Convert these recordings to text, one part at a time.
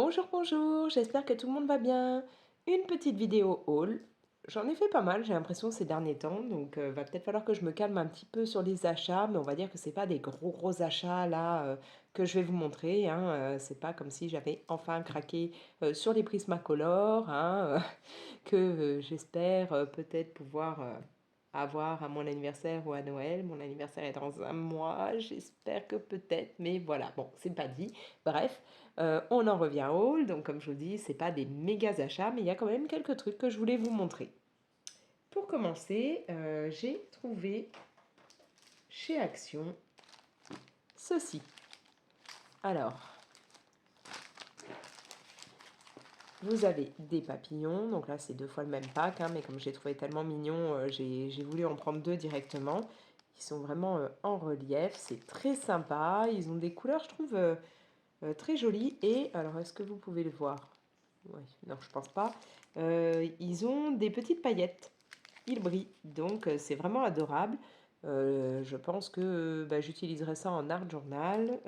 Bonjour, bonjour, j'espère que tout le monde va bien. Une petite vidéo haul. J'en ai fait pas mal, j'ai l'impression, ces derniers temps, donc va peut-être falloir que je me calme un petit peu sur les achats, mais on va dire que c'est pas des gros achats là que je vais vous montrer, hein. C'est pas comme si j'avais enfin craqué sur les Prismacolor, hein, que j'espère peut-être pouvoir avoir à mon anniversaire ou à Noël. Mon anniversaire est dans un mois, j'espère que peut-être, mais voilà, bon, c'est pas dit. Bref, on en revient au haul, donc comme je vous dis, c'est pas des méga achats, mais il y a quand même quelques trucs que je voulais vous montrer. Pour commencer, j'ai trouvé chez Action ceci. Alors, vous avez des papillons, donc là c'est 2 fois le même pack, hein, mais comme j'ai trouvé tellement mignon, j'ai voulu en prendre 2 directement. Ils sont vraiment en relief, c'est très sympa, ils ont des couleurs je trouve très jolies. Et alors est-ce que vous pouvez le voir? Ouais, non je pense pas. Ils ont des petites paillettes, ils brillent, donc c'est vraiment adorable. Je pense que bah, j'utiliserai ça en art journal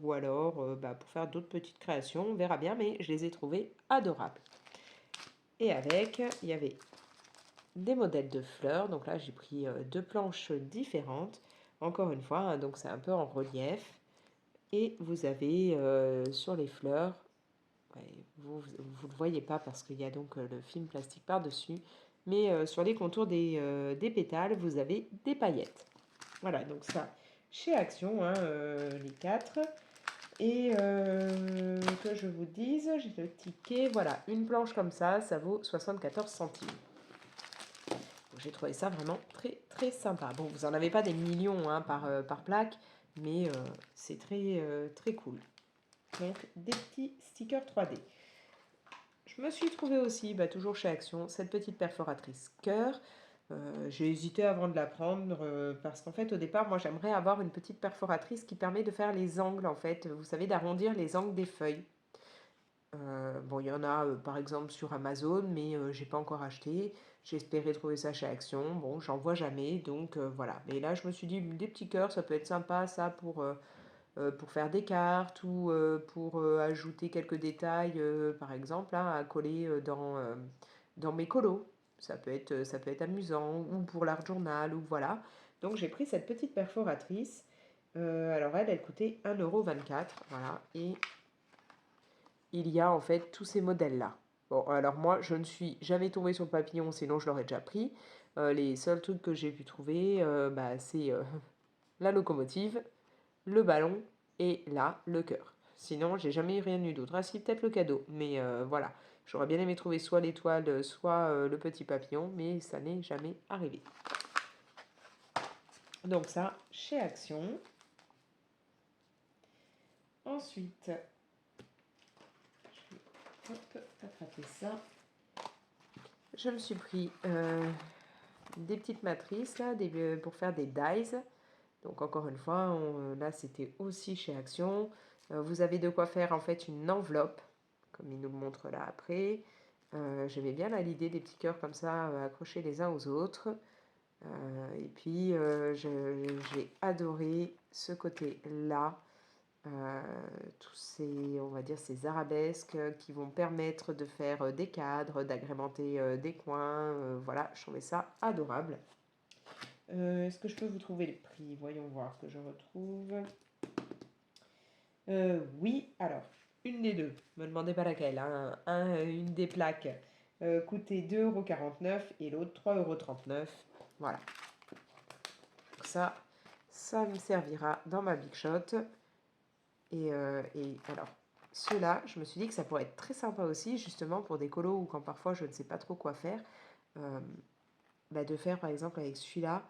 ou alors bah, pour faire d'autres petites créations, on verra bien, mais je les ai trouvés adorables. Et avec, il y avait des modèles de fleurs, donc là j'ai pris 2 planches différentes, encore une fois, hein, donc c'est un peu en relief. Et vous avez sur les fleurs, ouais, vous ne le voyez pas parce qu'il y a donc le film plastique par-dessus, mais sur les contours des pétales, vous avez des paillettes. Voilà, donc ça, chez Action, hein, les 4. Et que je vous dise, j'ai le ticket, voilà, une planche comme ça vaut 74 centimes. J'ai trouvé ça vraiment très sympa. Bon, vous en avez pas des millions hein, par plaque, mais c'est très cool. Donc, des petits stickers 3D. Je me suis trouvé aussi, bah, toujours chez Action, cette petite perforatrice cœur. J'ai hésité avant de la prendre parce qu'en fait au départ moi j'aimerais avoir une petite perforatrice qui permet de faire les angles en fait, vous savez, d'arrondir les angles des feuilles. Bon, il y en a par exemple sur Amazon, mais j'ai pas encore acheté. J'ai espéré trouver ça chez Action. Bon, j'en vois jamais, donc voilà. Mais là, je me suis dit, des petits cœurs, ça peut être sympa, ça, pour faire des cartes ou pour ajouter quelques détails, par exemple, hein, à coller dans mes colos. Ça peut être amusant, ou pour l'art journal, ou voilà. Donc, j'ai pris cette petite perforatrice. Alors, elle coûtait 1,24 €, voilà. Et il y a en fait tous ces modèles-là. Bon, alors moi, je ne suis jamais tombée sur le papillon, sinon je l'aurais déjà pris. Les seuls trucs que j'ai pu trouver, bah, c'est la locomotive, le ballon et là, le cœur. Sinon, j'ai jamais rien eu d'autre. Ah si, peut-être le cadeau, mais voilà. J'aurais bien aimé trouver soit l'étoile, soit le petit papillon, mais ça n'est jamais arrivé. Donc ça, chez Action. Ensuite, je vais hop, attraper ça. Je me suis pris des petites matrices là, pour faire des dies. Donc encore une fois, là c'était aussi chez Action. Vous avez de quoi faire en fait une enveloppe, comme il nous le montre là après. J'aimais bien là l'idée des petits cœurs comme ça, accrochés les uns aux autres. Et puis j'ai adoré ce côté-là. Tous ces, on va dire, ces arabesques qui vont permettre de faire des cadres, d'agrémenter des coins. Voilà, je trouvais ça adorable. Est-ce que je peux vous trouver le prix? Voyons voir que je retrouve. Oui, alors, une des deux. Me demandez pas laquelle, hein. Une des plaques coûtait 2,49 € et l'autre 3,39 €. Voilà. Donc ça me servira dans ma Big Shot. Et alors, ceux-là, je me suis dit que ça pourrait être très sympa aussi, justement pour des colos ou quand parfois je ne sais pas trop quoi faire. Bah, de faire par exemple avec celui-là,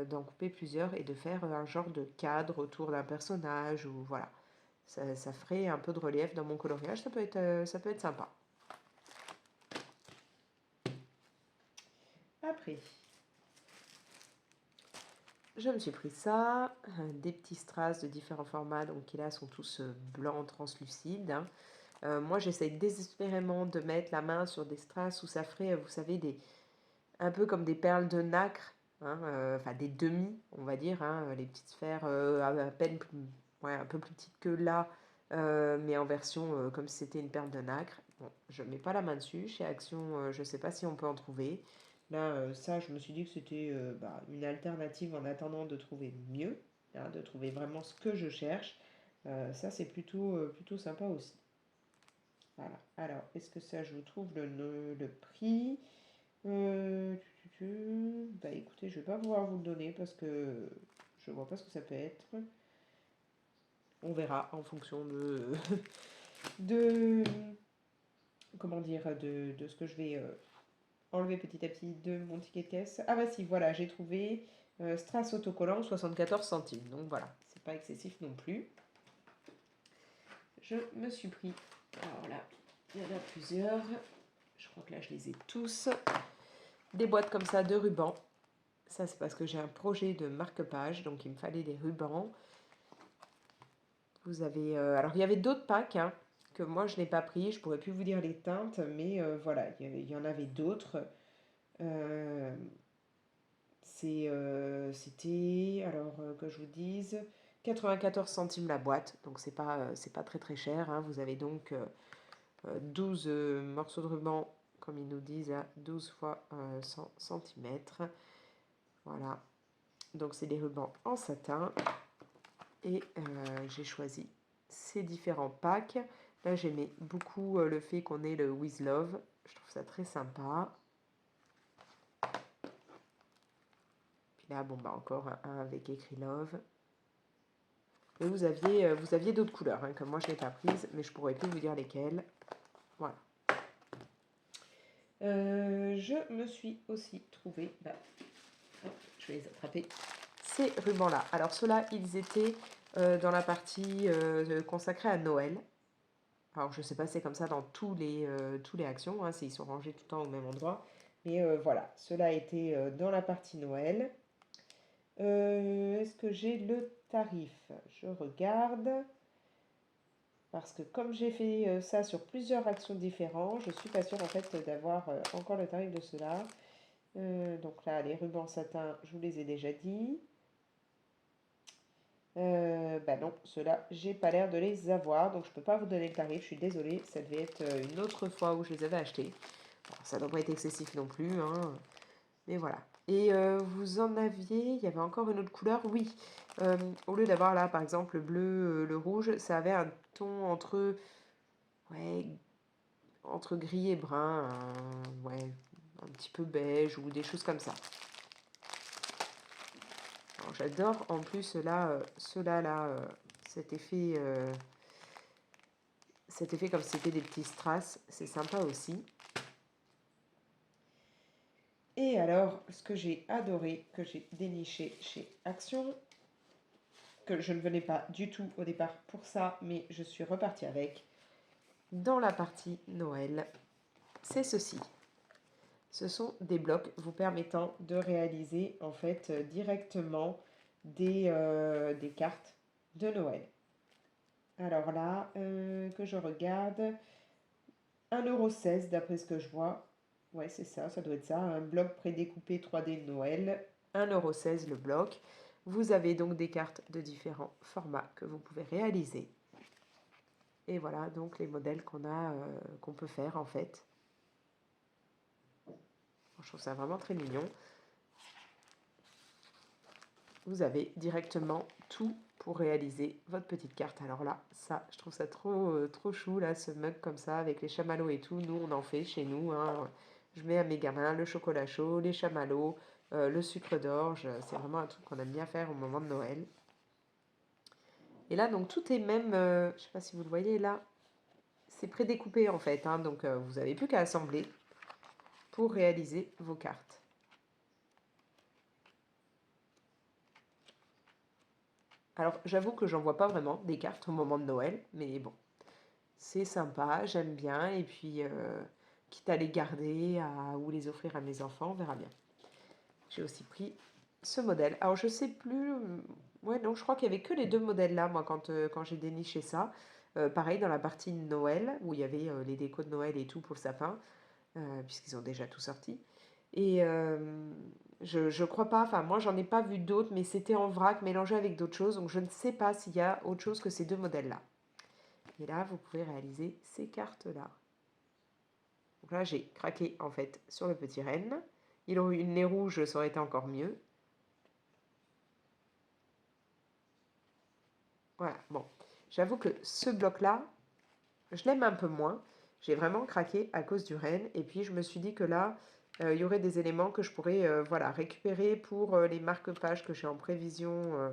d'en couper plusieurs et de faire un genre de cadre autour d'un personnage ou voilà. Ça ferait un peu de relief dans mon coloriage, ça peut être sympa. Après, je me suis pris ça, des petits strass de différents formats, donc qui là sont tous blancs translucides, hein. Moi j'essaye désespérément de mettre la main sur des strass où ça ferait, vous savez, un peu comme des perles de nacre, hein, enfin des demi, on va dire, hein, les petites sphères à peine ouais, un peu plus petites que là, mais en version comme si c'était une perle de nacre. Bon, je ne mets pas la main dessus. Chez Action, je ne sais pas si on peut en trouver. Là, ça, je me suis dit que c'était une alternative en attendant de trouver mieux, hein, de trouver vraiment ce que je cherche. Ça, c'est plutôt sympa aussi. Voilà. Alors, est-ce que ça, je vous trouve le prix? Bah écoutez, je vais pas pouvoir vous le donner parce que je vois pas ce que ça peut être. On verra en fonction de comment dire, de ce que je vais enlever petit à petit de mon ticket de caisse. Ah bah si, voilà, j'ai trouvé Strass autocollant 74 centimes. Donc voilà, c'est pas excessif non plus. Je me suis pris, alors là, il y en a plusieurs. Je crois que là, je les ai tous. Des boîtes comme ça de rubans. Ça, c'est parce que j'ai un projet de marque-page, donc il me fallait des rubans. Vous avez... alors, il y avait d'autres packs hein, que moi, je n'ai pas pris. Je pourrais plus vous dire les teintes, mais voilà, il y en avait d'autres. C'était, alors que je vous dise, 94 centimes la boîte. Donc, c'est pas très très cher. Hein. Vous avez donc 12 morceaux de ruban, comme ils nous disent, à 12 fois 100 cm. Voilà. Donc, c'est des rubans en satin. Et j'ai choisi ces différents packs. Là, j'aimais beaucoup le fait qu'on ait le With Love. Je trouve ça très sympa. Puis là, bon, bah encore un avec écrit Love. Et vous aviez d'autres couleurs, hein, que moi je n'ai pas prises, mais je pourrais plus vous dire lesquelles. Voilà. Je me suis aussi trouvé, je vais les attraper, ces rubans-là. Alors ceux-là, ils étaient dans la partie consacrée à Noël. Alors je sais pas, c'est comme ça dans tous les actions, hein, ils sont rangés tout le temps au même endroit. Mais voilà, ceux-là étaient dans la partie Noël. Est-ce que j'ai le tarif? Je regarde. Parce que comme j'ai fait ça sur plusieurs actions différentes, je suis pas sûre en fait d'avoir encore le tarif de cela. Donc là, les rubans satin, je vous les ai déjà dit. Bah non, ceux-là, j'ai pas l'air de les avoir, donc je peux pas vous donner le tarif, je suis désolée, ça devait être une autre fois où je les avais achetés. Bon, ça doit pas être excessif non plus, hein, mais voilà. Et vous en aviez, il y avait encore une autre couleur, oui. Au lieu d'avoir là, par exemple, le bleu, le rouge, ça avait un ton ouais, entre gris et brun, ouais, un petit peu beige ou des choses comme ça. Alors, j'adore en plus là, ceux-là, là, cet effet comme si c'était des petits strass, c'est sympa aussi. Et alors, ce que j'ai adoré, que j'ai déniché chez Action, que je ne venais pas du tout au départ pour ça, mais je suis repartie avec, dans la partie Noël, c'est ceci. Ce sont des blocs vous permettant de réaliser en fait directement des cartes de Noël. Alors là, que je regarde, 1,16 € d'après ce que je vois. Ouais, c'est ça, ça doit être ça. Un bloc prédécoupé 3D de Noël, 1,16 € le bloc. Vous avez donc des cartes de différents formats que vous pouvez réaliser. Et voilà donc les modèles qu'on peut faire en fait. Je trouve ça vraiment très mignon. Vous avez directement tout pour réaliser votre petite carte. Alors là, ça, je trouve ça trop chou, là, ce mug comme ça, avec les chamallows et tout. Nous, on en fait chez nous. Hein. Je mets à mes gamins le chocolat chaud, les chamallows, le sucre d'orge. C'est vraiment un truc qu'on aime bien faire au moment de Noël. Et là, donc, tout est même, je ne sais pas si vous le voyez là, c'est prédécoupé en fait. Hein, donc, vous n'avez plus qu'à assembler pour réaliser vos cartes. Alors, j'avoue que j'en vois pas vraiment des cartes au moment de Noël, mais bon, c'est sympa, j'aime bien, et puis, quitte à les garder ou les offrir à mes enfants, on verra bien. J'ai aussi pris ce modèle. Alors, je sais plus, ouais, non, je crois qu'il y avait que les deux modèles là, moi, quand j'ai déniché ça. Pareil, dans la partie de Noël, où il y avait les décos de Noël et tout pour le sapin, puisqu'ils ont déjà tout sorti. Et je crois pas, enfin moi j'en ai pas vu d'autres, mais c'était en vrac mélangé avec d'autres choses, donc je ne sais pas s'il y a autre chose que ces deux modèles-là. Et là, vous pouvez réaliser ces cartes-là. Donc là, j'ai craqué en fait sur le petit renne. Il aurait eu une nez rouge, ça aurait été encore mieux. Voilà, bon. J'avoue que ce bloc-là, je l'aime un peu moins. J'ai vraiment craqué à cause du renne. Et puis, je me suis dit que là, il y aurait des éléments que je pourrais voilà, récupérer pour les marque-pages que j'ai en prévision,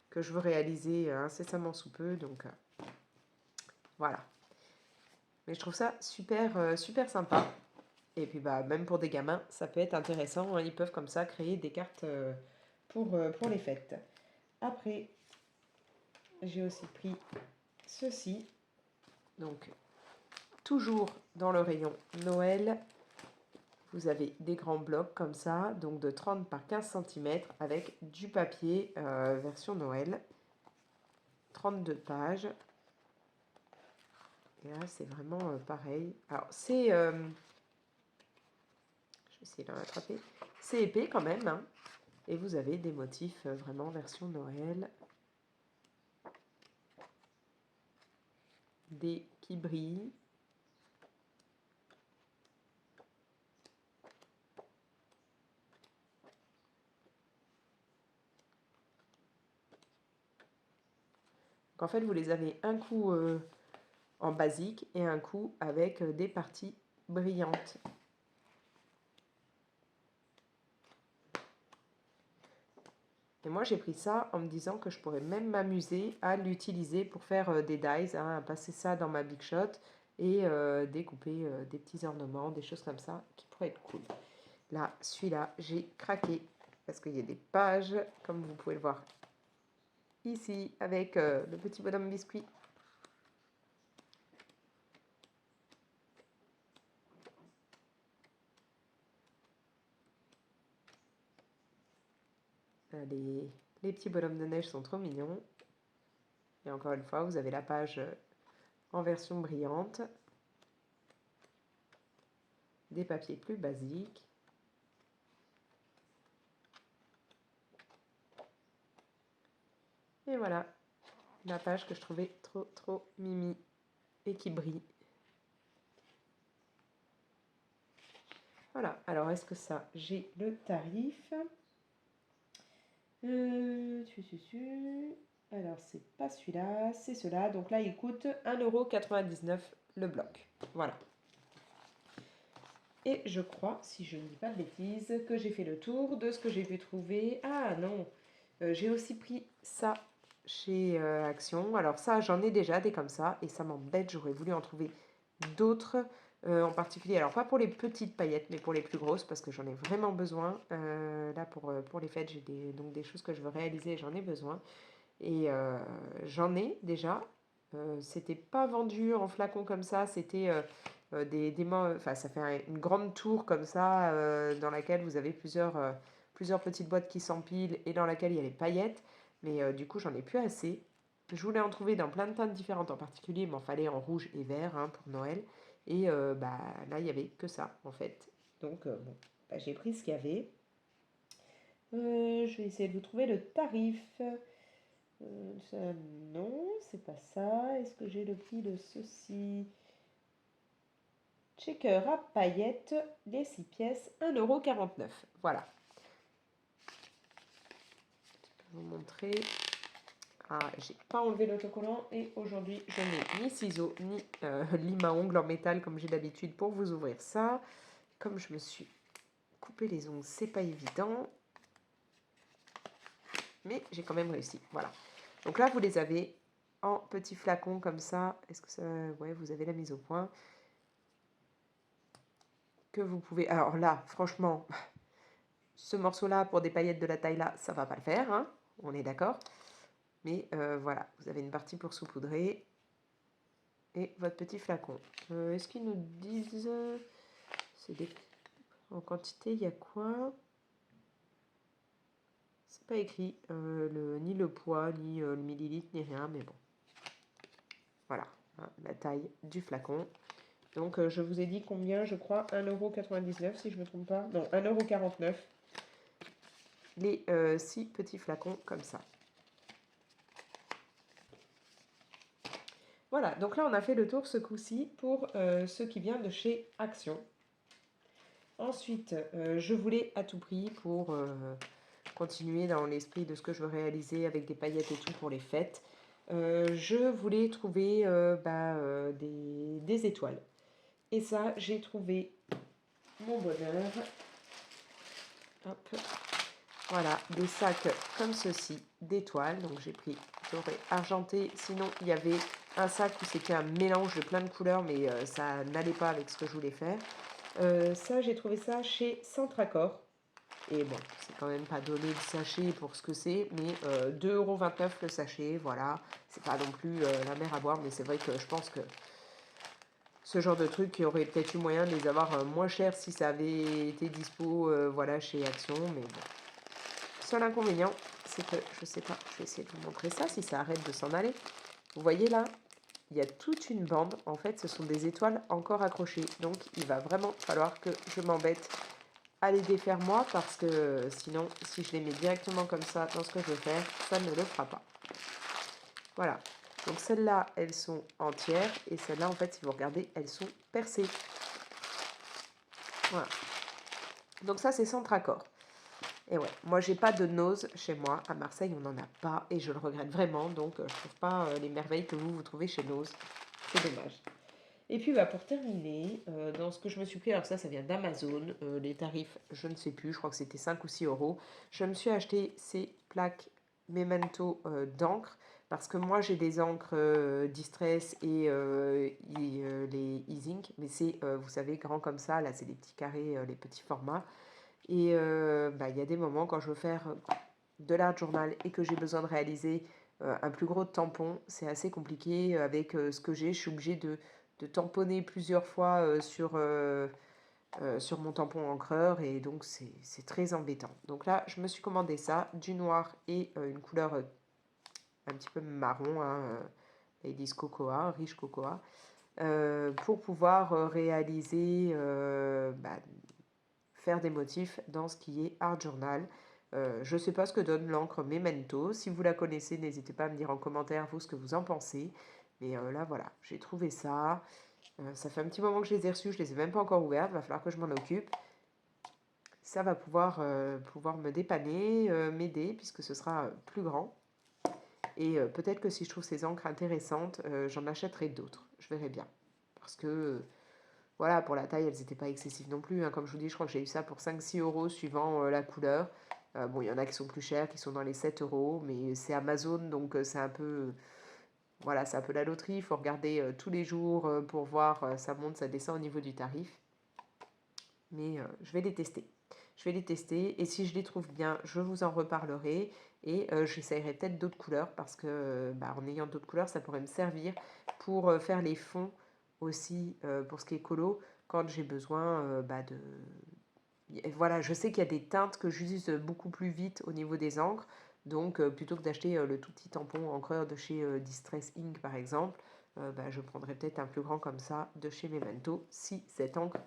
que je veux réaliser incessamment sous peu. Donc, voilà. Mais je trouve ça super, super sympa. Et puis, bah, même pour des gamins, ça peut être intéressant, hein. Ils peuvent comme ça créer des cartes pour les fêtes. Après, j'ai aussi pris ceci. Donc, toujours dans le rayon Noël, vous avez des grands blocs comme ça, donc de 30 par 15 cm avec du papier version Noël. 32 pages. Et là, c'est vraiment pareil. Alors, c'est... je vais essayer de l'attraper. C'est épais quand même, hein. Et vous avez des motifs vraiment version Noël. Des qui brillent. Donc en fait, vous les avez un coup en basique et un coup avec des parties brillantes. Et moi, j'ai pris ça en me disant que je pourrais même m'amuser à l'utiliser pour faire des dies, hein, à passer ça dans ma Big Shot et découper des petits ornements, des choses comme ça qui pourraient être cool. Là, celui-là, j'ai craqué parce qu'il y a des pages, comme vous pouvez le voir ici, avec le petit bonhomme biscuit. Les petits bonhommes de neige sont trop mignons. Et encore une fois, vous avez la page en version brillante. Des papiers plus basiques. Et voilà, la page que je trouvais trop mimi et qui brille. Voilà, alors est-ce que ça, j'ai le tarif Alors, c'est pas celui-là, c'est cela. Donc là, il coûte 1,99 € le bloc. Voilà. Et je crois, si je ne dis pas de bêtises, que j'ai fait le tour de ce que j'ai pu trouver. Ah non, j'ai aussi pris ça chez Action. Alors ça, j'en ai déjà des comme ça et ça m'embête. J'aurais voulu en trouver d'autres en particulier. Alors pas pour les petites paillettes, mais pour les plus grosses parce que j'en ai vraiment besoin. Là, pour les fêtes, j'ai donc des choses que je veux réaliser et j'en ai besoin. Et j'en ai déjà. C'était pas vendu en flacon comme ça, c'était enfin, ça fait une grande tour comme ça, dans laquelle vous avez plusieurs petites boîtes qui s'empilent et dans laquelle il y a les paillettes. Mais du coup, j'en ai plus assez. Je voulais en trouver dans plein de teintes différentes, en particulier, il m'en fallait en rouge et vert, hein, pour Noël. Et bah, là, il n'y avait que ça, en fait. Donc, bon, bah, j'ai pris ce qu'il y avait. Je vais essayer de vous trouver le tarif. Ça, non, c'est pas ça. Est-ce que j'ai le prix de ceci? Checker à paillettes, les 6 pièces, 1,49 €. Voilà. Je vais vous montrer. Ah, j'ai pas enlevé l'autocollant et aujourd'hui je n'ai ni ciseaux ni lime à ongles en métal comme j'ai d'habitude pour vous ouvrir ça. Comme je me suis coupé les ongles, c'est pas évident. Mais j'ai quand même réussi. Voilà. Donc là, vous les avez en petits flacons comme ça. Est-ce que ça... Ouais, vous avez la mise au point. Que vous pouvez... Alors là, franchement, ce morceau-là, pour des paillettes de la taille là, ça va pas le faire, hein, on est d'accord. Mais voilà, vous avez une partie pour saupoudrer et votre petit flacon. Est-ce qu'ils nous disent... En quantité, il y a quoi? C'est pas écrit ni le poids, ni le millilitre, ni rien, mais bon. Voilà, hein, la taille du flacon. Donc, je vous ai dit combien, je crois, 1,99 € si je ne me trompe pas. Non, 1,49 €. Les 6 petits flacons comme ça. Voilà, donc là on a fait le tour ce coup-ci pour ce qui vient de chez Action. Ensuite, je voulais à tout prix pour continuer dans l'esprit de ce que je veux réaliser avec des paillettes et tout pour les fêtes. Je voulais trouver des étoiles. Et ça, j'ai trouvé mon bonheur. Hop. Voilà, des sacs comme ceci, d'étoiles. Donc j'ai pris doré argenté. Sinon, il y avait un sac où c'était un mélange de plein de couleurs, mais ça n'allait pas avec ce que je voulais faire. Ça, j'ai trouvé ça chez Centracor. Et bon, c'est quand même pas donné le sachet pour ce que c'est, mais 2,29 € le sachet, voilà. C'est pas non plus la mer à boire, mais c'est vrai que je pense que ce genre de truc, il y aurait peut-être eu moyen de les avoir moins chers si ça avait été dispo voilà, chez Action, mais bon. Seul inconvénient, c'est que, je sais pas, je vais essayer de vous montrer ça, si ça arrête de s'en aller. Vous voyez là, il y a toute une bande, en fait, ce sont des étoiles encore accrochées, donc il va vraiment falloir que je m'embête à les défaire moi, parce que sinon, si je les mets directement comme ça dans ce que je veux faire, ça ne le fera pas. Voilà. Donc celles-là, elles sont entières, et celles-là, en fait, si vous regardez, elles sont percées. Voilà. Donc ça, c'est Centracor. Et ouais, moi, j'ai pas de nose chez moi. À Marseille, on n'en a pas, et je le regrette vraiment. Donc, je trouve pas les merveilles que vous trouvez chez Nose. C'est dommage. Et puis bah, pour terminer, dans ce que je me suis pris, alors ça vient d'Amazon, les tarifs, je ne sais plus, je crois que c'était 5 ou 6 euros. Je me suis acheté ces plaques Memento d'encre, parce que moi j'ai des encres Distress et les e-ink, mais c'est, vous savez, grand comme ça, là c'est des petits carrés, les petits formats. Et bah, il y a des moments quand je veux faire de l'art journal et que j'ai besoin de réaliser un plus gros tampon, c'est assez compliqué avec ce que j'ai. Je suis obligée de tamponner plusieurs fois sur mon tampon encreur et donc c'est très embêtant. Donc là, je me suis commandé ça, du noir et une couleur un petit peu marron, hein, Ladies Cocoa, riche cocoa, pour pouvoir réaliser, faire des motifs dans ce qui est art journal. Je ne sais pas ce que donne l'encre Memento. Si vous la connaissez, n'hésitez pas à me dire en commentaire vous ce que vous en pensez. Mais là, voilà, j'ai trouvé ça. Ça fait un petit moment que je les ai reçus, je ne les ai même pas encore ouvertes. Il va falloir que je m'en occupe. Ça va pouvoir me dépanner, m'aider, puisque ce sera plus grand. Et peut-être que si je trouve ces encres intéressantes, j'en achèterai d'autres. Je verrai bien. Parce que voilà, pour la taille, elles n'étaient pas excessives non plus, hein. Comme je vous dis, je crois que j'ai eu ça pour 5-6 euros suivant la couleur. Bon, il y en a qui sont plus chers, qui sont dans les 7 euros, mais c'est Amazon, donc c'est un peu, voilà, c'est un peu la loterie. Il faut regarder tous les jours pour voir, ça monte, ça descend au niveau du tarif. Mais je vais les tester. Je vais les tester et si je les trouve bien, je vous en reparlerai et j'essayerai peut-être d'autres couleurs parce que en ayant d'autres couleurs, ça pourrait me servir pour faire les fonds aussi pour ce qui est colo quand j'ai besoin de... Voilà, je sais qu'il y a des teintes que j'utilise beaucoup plus vite au niveau des encres. Donc plutôt que d'acheter le tout petit tampon encreur de chez Distress Ink par exemple, je prendrais peut-être un plus grand comme ça de chez Memento si cette encre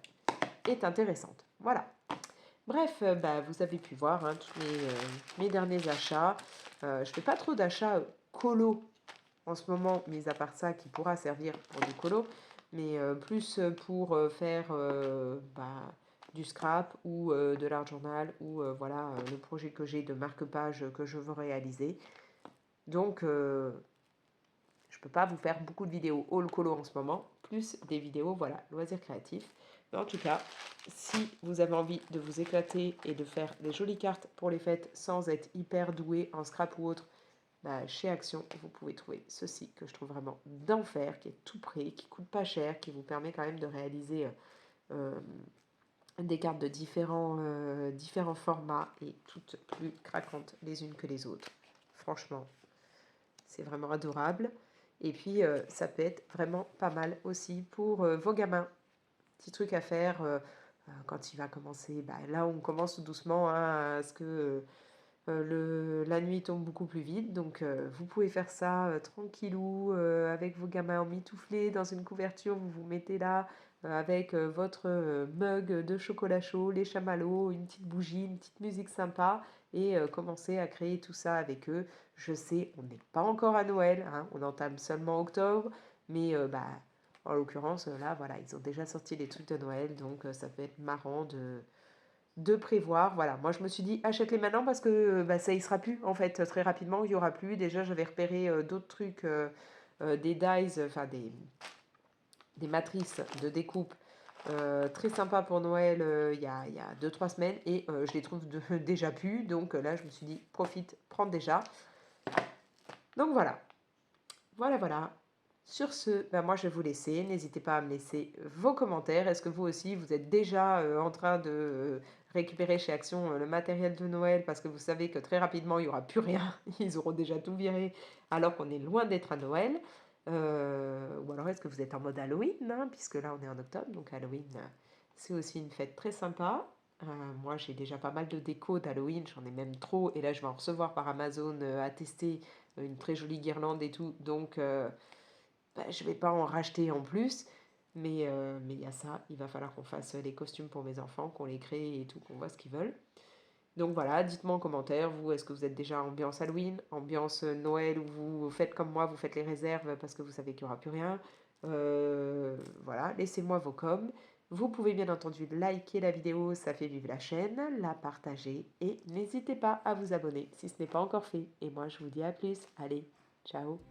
est intéressante. Voilà. Bref, vous avez pu voir hein, tous mes derniers achats. Je ne fais pas trop d'achats colo en ce moment, mis à part ça qui pourra servir pour du colo, mais plus pour faire du scrap ou de l'art journal ou voilà le projet que j'ai de marque-page que je veux réaliser. Donc, je ne peux pas vous faire beaucoup de vidéos haul colo en ce moment, plus des vidéos, voilà, loisirs créatifs. Mais en tout cas, si vous avez envie de vous éclater et de faire des jolies cartes pour les fêtes sans être hyper doué en scrap ou autre, chez Action, vous pouvez trouver ceci que je trouve vraiment d'enfer, qui est tout prêt, qui coûte pas cher, qui vous permet quand même de réaliser des cartes de différents formats et toutes plus craquantes les unes que les autres. Franchement, c'est vraiment adorable. Et puis, ça peut être vraiment pas mal aussi pour vos gamins. Petit truc à faire quand il va commencer. Là, on commence doucement à ce que la nuit tombe beaucoup plus vite. Donc, vous pouvez faire ça tranquillou, avec vos gamins emmitouflés dans une couverture. Vous vous mettez là avec votre mug de chocolat chaud, les chamallows, une petite bougie, une petite musique sympa et commencer à créer tout ça avec eux. Je sais, on n'est pas encore à Noël, hein, on entame seulement octobre, Mais bah, en l'occurrence, là, voilà, ils ont déjà sorti les trucs de Noël, donc ça peut être marrant de prévoir. Voilà, moi je me suis dit achète-les maintenant parce que bah, ça y sera plus en fait très rapidement, il y aura plus. Déjà j'avais repéré d'autres trucs, des dies, enfin des matrices de découpe très sympas pour Noël il y a 2-3 semaines et je les trouve déjà plus. Donc là je me suis dit profite, prends déjà. Donc voilà, voilà. Sur ce, ben moi je vais vous laisser. N'hésitez pas à me laisser vos commentaires. Est-ce que vous aussi, vous êtes déjà en train de récupérer chez Action le matériel de Noël parce que vous savez que très rapidement, il n'y aura plus rien. Ils auront déjà tout viré alors qu'on est loin d'être à Noël. Ou alors est-ce que vous êtes en mode Halloween, hein, puisque là on est en octobre, donc Halloween, c'est aussi une fête très sympa. Moi j'ai déjà pas mal de déco d'Halloween, j'en ai même trop, et là je vais en recevoir par Amazon à tester une très jolie guirlande et tout, donc bah, je vais pas en racheter en plus, mais il y a ça, il va falloir qu'on fasse les costumes pour mes enfants, qu'on les crée et tout, qu'on voit ce qu'ils veulent. Donc voilà, dites-moi en commentaire, vous, est-ce que vous êtes déjà ambiance Halloween, ambiance Noël, ou vous faites comme moi, vous faites les réserves parce que vous savez qu'il n'y aura plus rien. Voilà, laissez-moi vos coms. Vous pouvez bien entendu liker la vidéo, ça fait vivre la chaîne, la partager et n'hésitez pas à vous abonner si ce n'est pas encore fait. Et moi je vous dis à plus, allez, ciao.